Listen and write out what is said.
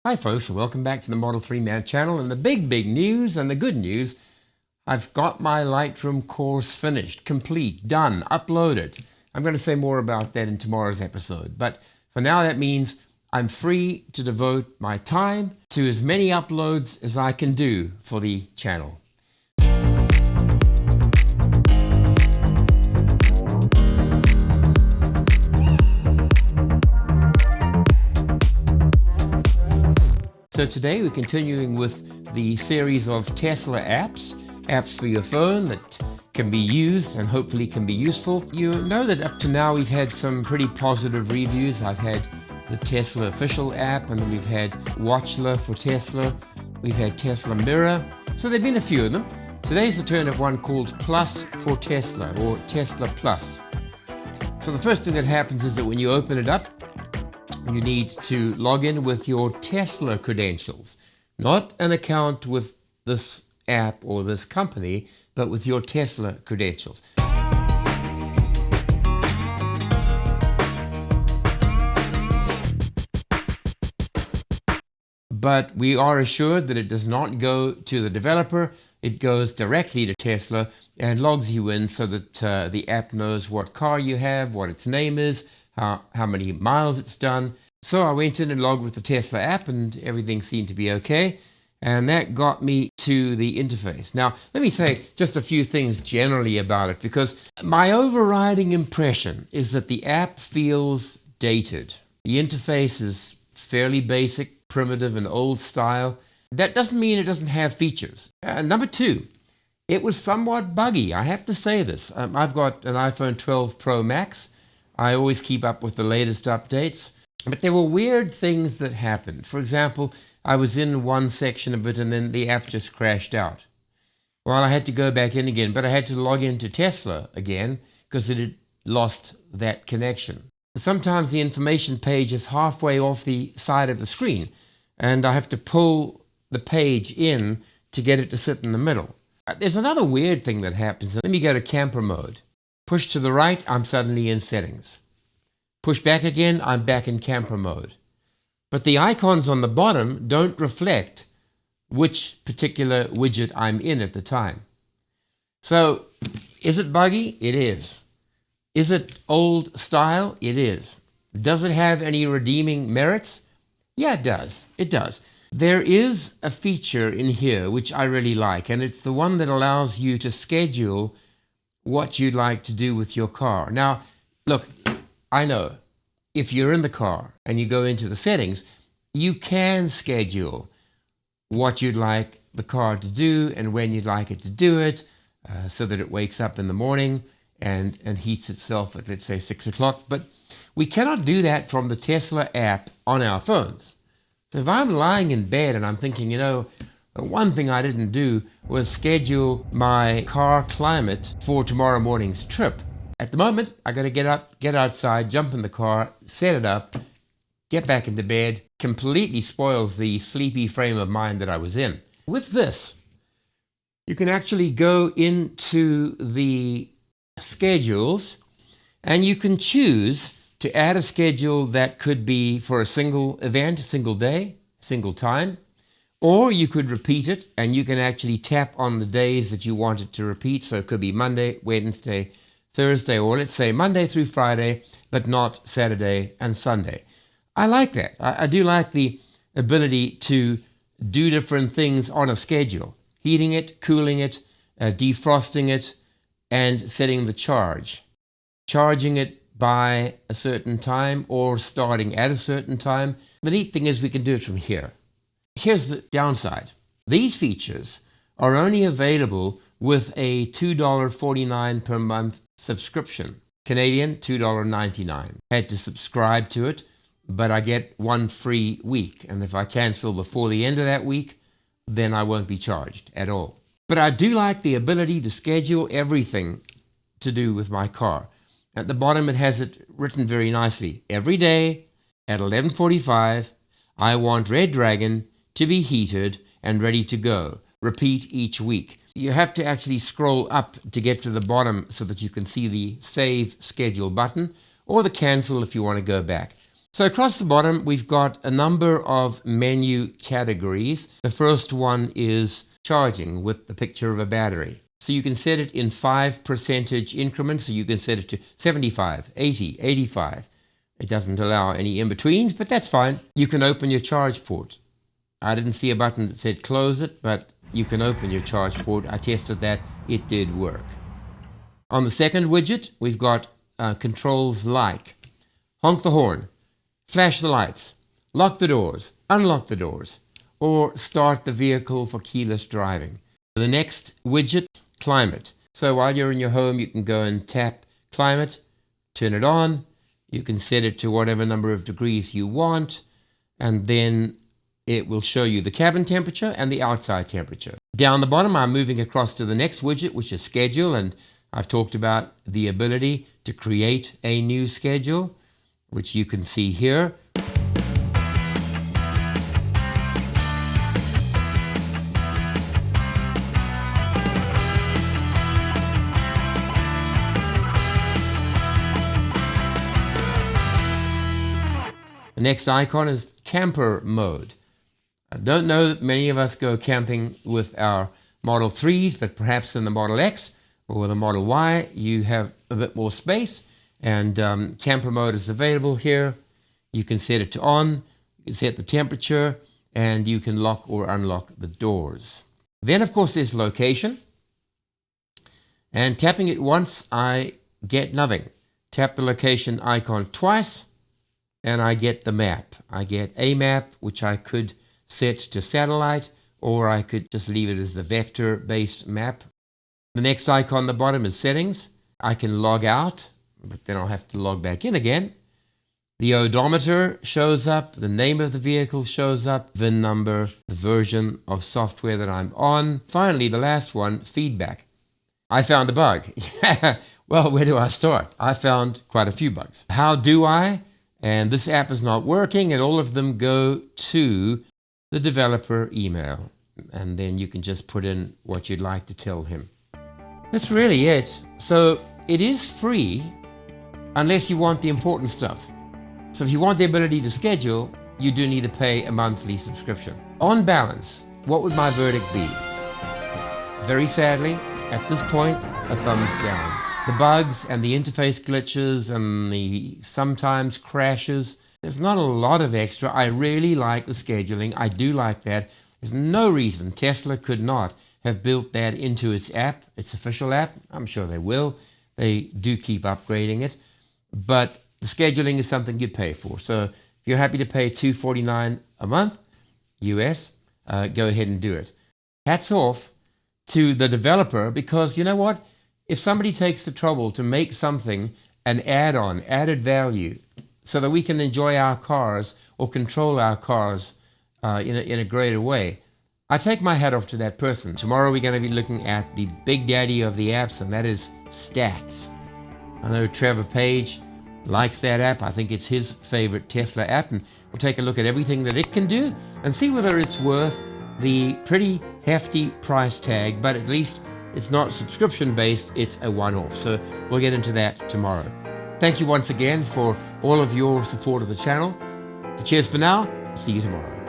Hi folks, and welcome back to the Model 3 Man channel. And the big news and the good news, I've got my Lightroom course finished, complete, done, uploaded. I'm going to say more about that in tomorrow's episode. But for now, that means I'm free to devote my time to as many uploads as I can do for the channel. So today we're continuing with the series of Tesla apps for your phone that can be used and hopefully can be useful. You know that up to now we've had some pretty positive reviews. I've had the Tesla official app, and then we've had Watchler for Tesla. We've had Tesla Mirror. So there've been a few of them. Today's the turn of one called Plus for Tesla, or Tesla Plus. So the first thing that happens is that when you open it up, you need to log in with your Tesla credentials, not an account with this app or this company, but with your Tesla credentials. But we are assured that it does not go to the developer. It goes directly to Tesla and logs you in so that the app knows what car you have, what its name is, how many miles it's done. So I went in and logged with the Tesla app, and everything seemed to be okay. And that got me to the interface. Now, let me say just a few things generally about it, because my overriding impression is that the app feels dated. The interface is fairly basic, primitive, and old style. That doesn't mean it doesn't have features. Number two, it was somewhat buggy. I have to say this. I've got an iPhone 12 Pro Max. I always keep up with the latest updates, but there were weird things that happened. For example, I was in one section of it and then the app just crashed out. Well, I had to go back in again, but I had to log into Tesla again because it had lost that connection. Sometimes the information page is halfway off the side of the screen, and I have to pull the page in to get it to sit in the middle. There's another weird thing that happens. Let me go to camper mode. Push to the right, I'm suddenly in settings. Push back again, I'm back in camper mode. But the icons on the bottom don't reflect which particular widget I'm in at the time. So, is it buggy? It is. Is it old style? It is. Does it have any redeeming merits? Yeah, it does. It does. There is a feature in here which I really like, and it's the one that allows you to schedule what you'd like to do with your car. Now, look, I know if you're in the car and you go into the settings, you can schedule what you'd like the car to do and when you'd like it to do it, so that it wakes up in the morning and heats itself at, let's say, 6 o'clock. But we cannot do that from the Tesla app on our phones. So if I'm lying in bed and I'm thinking, the one thing I didn't do was schedule my car climate for tomorrow morning's trip. At the moment, I got to get up, get outside, jump in the car, set it up, get back into bed. Completely spoils the sleepy frame of mind that I was in. With this, you can actually go into the schedules and you can choose to add a schedule that could be for a single event, a single day, single time. Or you could repeat it, and you can actually tap on the days that you want it to repeat. So it could be Monday, Wednesday, Thursday, or let's say Monday through Friday, but not Saturday and Sunday. I like that. I do like the ability to do different things on a schedule. Heating it, cooling it, defrosting it, and setting the charge. Charging it by a certain time or starting at a certain time. The neat thing is we can do it from here. Here's the downside. These features are only available with a $2.49 per month subscription. Canadian, $2.99. Had to subscribe to it, but I get one free week. And if I cancel before the end of that week, then I won't be charged at all. But I do like the ability to schedule everything to do with my car. At the bottom, it has it written very nicely. Every day at 11:45, I want Red Dragon to be heated and ready to go. Repeat each week. You have to actually scroll up to get to the bottom so that you can see the Save Schedule button, or the Cancel if you want to go back. So across the bottom, we've got a number of menu categories. The first one is charging with the picture of a battery. So you can set it in 5% increments. So you can set it to 75, 80, 85. It doesn't allow any in-betweens, but that's fine. You can open your charge port. I didn't see a button that said close it, but you can open your charge port. I tested that. It did work. On the second widget, we've got controls like honk the horn, flash the lights, lock the doors, unlock the doors, or start the vehicle for keyless driving. The next widget, climate. So while you're in your home, you can go and tap climate, turn it on. You can set it to whatever number of degrees you want, and then it will show you the cabin temperature and the outside temperature. Down the bottom, I'm moving across to the next widget, which is schedule, and I've talked about the ability to create a new schedule, which you can see here. The next icon is camper mode. I don't know that many of us go camping with our Model 3s, but perhaps in the Model X or the Model Y, you have a bit more space, and camper mode is available here. You can set it to on, you can set the temperature, and you can lock or unlock the doors. Then, of course, there's location, and tapping it once, I get nothing. Tap the location icon twice, and I get the map. I get a map, which I could set to satellite, or I could just leave it as the vector-based map. The next icon on the bottom is settings. I can log out, but then I'll have to log back in again. The odometer shows up, the name of the vehicle shows up, VIN number, the version of software that I'm on. Finally, the last one, feedback. I found a bug. Well, where do I start? I found quite a few bugs. How do I? And this app is not working, and all of them go to the developer email. And then you can just put in what you'd like to tell him. That's really it. So it is free unless you want the important stuff. So if you want the ability to schedule, you do need to pay a monthly subscription. On balance, what would my verdict be? Very sadly, at this point, a thumbs down. The bugs and the interface glitches and the sometimes crashes, there's not a lot of extra. I really like the scheduling. I do like that. There's no reason Tesla could not have built that into its app, its official app. I'm sure they will. They do keep upgrading it. But the scheduling is something you pay for. So if you're happy to pay $249 a month, US, go ahead and do it. Hats off to the developer, because you know what? If somebody takes the trouble to make something an add-on, added value, so that we can enjoy our cars or control our cars in a greater way, I take my hat off to that person. Tomorrow we're going to be looking at the big daddy of the apps, and that is Stats. I know Trevor Page likes that app. I think it's his favorite Tesla app, and we'll take a look at everything that it can do and see whether it's worth the pretty hefty price tag, but at least it's not subscription-based, it's a one-off. So we'll get into that tomorrow. Thank you once again for all of your support of the channel. Cheers for now. See you tomorrow.